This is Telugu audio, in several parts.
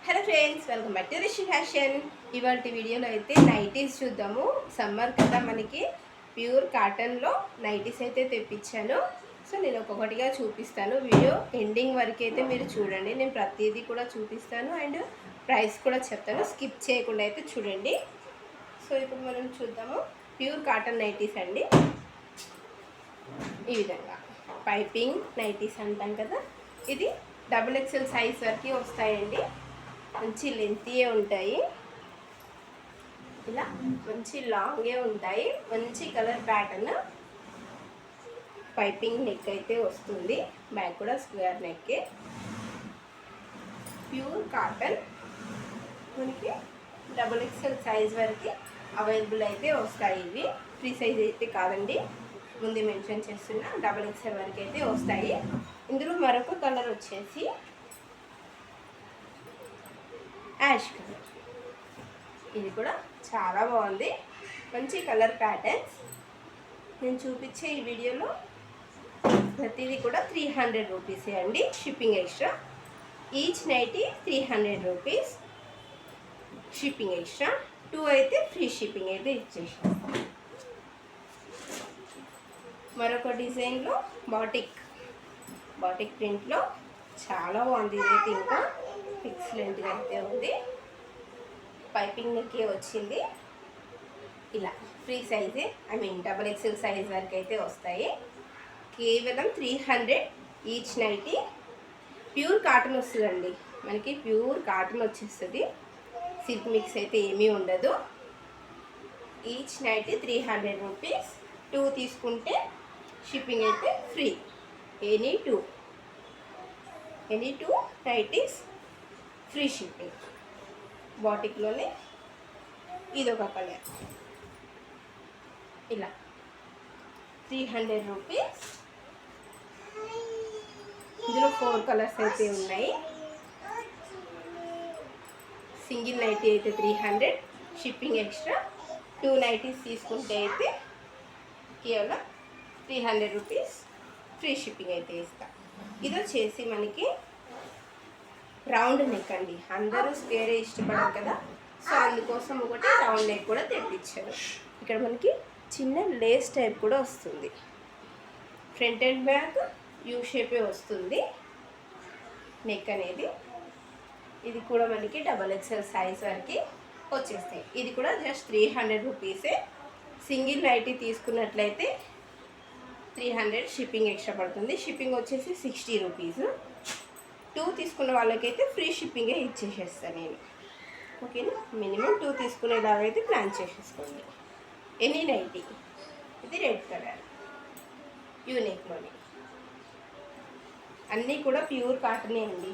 Hello friends, welcome back to Rishi fashion. ఇవాళ వీడియోలో అయితే నైటీస్ చూద్దాము. సమ్మర్ కదా, మనకి ప్యూర్ కాటన్లో నైటీస్ అయితే తెప్పించాను. సో నేను ఒక్కొక్కటిగా చూపిస్తాను. వీడియో ఎండింగ్ వరకు అయితే మీరు చూడండి. నేను ప్రతిదీ కూడా చూపిస్తాను అండ్ ప్రైస్ కూడా చెప్తాను. స్కిప్ చేయకుండా అయితే చూడండి. సో ఇప్పుడు మనం చూద్దాము. ప్యూర్ కాటన్ నైటీస్ అండి. ఈ విధంగా పైపింగ్ నైటీస్ అంటాం కదా, ఇది XXL సైజ్ వరకు వస్తాయండి. మంచి లెంతీయే ఉంటాయి, ఇలా మంచి లాంగే ఉంటాయి. మంచి కలర్ ప్యాటర్న్, పైపింగ్ నెక్ అయితే వస్తుంది. బ్యాక్ కూడా స్క్వేర్ నెక్కే. ప్యూర్ కాటన్, మనకి XXL సైజ్ వరకు అవైలబుల్ అయితే వస్తాయి. ఇవి ఫ్రీ సైజ్ అయితే కాదండి, ముందు మెన్షన్ చేస్తున్నా. XXL వరకు అయితే వస్తాయి. ఇందులో మరొక కలర్ వచ్చేసి యాష్ కలర్. ఇది కూడా చాలా బాగుంది, మంచి కలర్ ప్యాటర్న్స్. నేను చూపించే ఈ వీడియోలో ప్రతిదీ కూడా 300 రూపీసే అండి. Shipping extra. Each nighty 300 rupees, shipping extra. 2 అయితే ఫ్రీ షిప్పింగ్ అయితే ఇచ్చేసాం. మరొక డిజైన్లో బాటిక్ ప్రింట్లో చాలా బాగుంది. ఇదైతే ఇంకా ఎక్సలెంట్గా అయితే ఉంది. పైపింగ్ నెక్కే వచ్చింది. ఇలా ఫ్రీ సైజే, XXL సైజ్ వరకు అయితే వస్తాయి. కేవలం 300 ఈచ్ నైటీ. ప్యూర్ కాటన్ వస్తుందండి, మనకి ప్యూర్ కాటన్ వచ్చేస్తుంది. సిల్క్ మిక్స్ అయితే ఏమీ ఉండదు. Each nighty 300 rupees. 2 తీసుకుంటే షిప్పింగ్ అయితే free. Any two nighties free shipping. బాటిక్లోనే ఇదొక కలర్. ఇలా 300 రూపీస్. ఇందులో 4 కలర్స్ అయితే ఉన్నాయి. సింగిల్ నైటీ అయితే 300, షిప్పింగ్ ఎక్స్ట్రా. 2 నైటీస్ తీసుకుంటే అయితే కేవలం 300 రూపీస్, ఫ్రీ షిప్పింగ్ అయితే ఇస్తాం. ఇది వచ్చేసి మనకి రౌండ్ నెక్ అండి. అందరూ స్క్వేరే ఇష్టపడరు కదా, సో అందుకోసం ఒకటి రౌండ్ నెక్ కూడా తెప్పించారు. ఇక్కడ మనకి చిన్న లేస్ టైప్ కూడా వస్తుంది. ఫ్రంట్ అండ్ బ్యాక్ యూ షేపే వస్తుంది నెక్ అనేది. ఇది కూడా మనకి XXL సైజ్ వరకు వచ్చేస్తాయి. ఇది కూడా జస్ట్ 300 రూపీసే. సింగిల్ నైటీ తీసుకున్నట్లయితే 300, షిప్పింగ్ ఎక్స్ట్రా పడుతుంది. షిప్పింగ్ వచ్చేసి 60 రూపీస్. 2 తీసుకున్న వాళ్ళకైతే ఫ్రీ షిప్పింగే ఇచ్చేసేస్తాను నేను. ఓకేనా, మినిమం 2 తీసుకునేలాగైతే ప్లాన్ చేసేసుకోండి. Any nighty. ఇది రెడ్ కలర్ యూనిక్లోని. అన్నీ కూడా ప్యూర్ కాటనే అండి.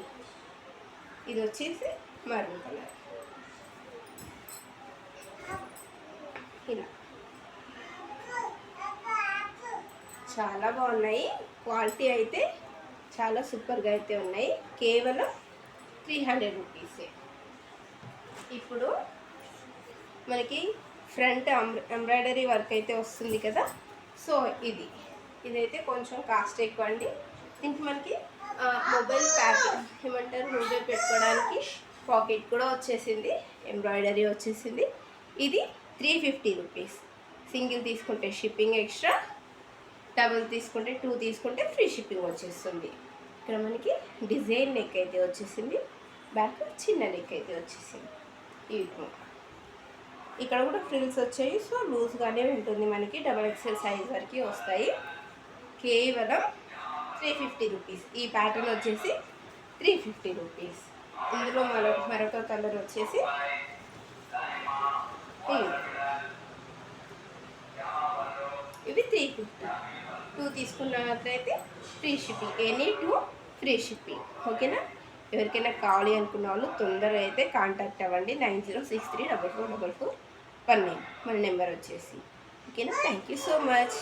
ఇది వచ్చేసి మరూన్ కలర్. ఇలా చాలా బాగున్నాయి. క్వాలిటీ అయితే చాలా సూపర్గా అయితే ఉన్నాయి. కేవలం 300 రూపీసే. ఇప్పుడు మనకి ఫ్రంట్ ఎంబ్రాయిడరీ వర్క్ అయితే వస్తుంది కదా, సో ఇదైతే కొంచెం కాస్ట్ ఎక్కువ అండి. దీనికి మనకి మొబైల్ ప్యాక్ ఏమంటారు, మొబైల్ పెట్టుకోవడానికి పాకెట్ కూడా వచ్చేసింది, ఎంబ్రాయిడరీ వచ్చేసింది. ఇది 350 రూపీస్. సింగిల్ తీసుకుంటే షిప్పింగ్ ఎక్స్ట్రా, డబుల్ తీసుకుంటే 2 తీసుకుంటే ఫ్రీ షిప్పింగ్ వచ్చేస్తుంది. ఇక్కడ మనకి డిజైన్ నెక్ అయితే వచ్చేసింది, బ్యాక్ చిన్న నెక్ అయితే వచ్చేసింది. ఇక్కడ కూడా ఫ్రిల్స్ వచ్చాయి, సో లూజ్గానే ఉంటుంది. మనకి XXL సైజ్ వరకు వస్తాయి. కేవలం 350 రూపీస్. ఈ ప్యాటర్న్ వచ్చేసి 350 రూపీస్. ఇందులో మరొక కలర్ వచ్చేసి ఇవి 350. 2 తీసుకున్నట్లయితే free shipping. Any 2 free shipping. ఓకేనా, ఎవరికైనా కావాలి అనుకున్న వాళ్ళు తొందరగా అయితే కాంటాక్ట్ అవ్వండి. 9063444419 మన నెంబర్ వచ్చేసి. ఓకేనా, థ్యాంక్ యూ సో మచ్.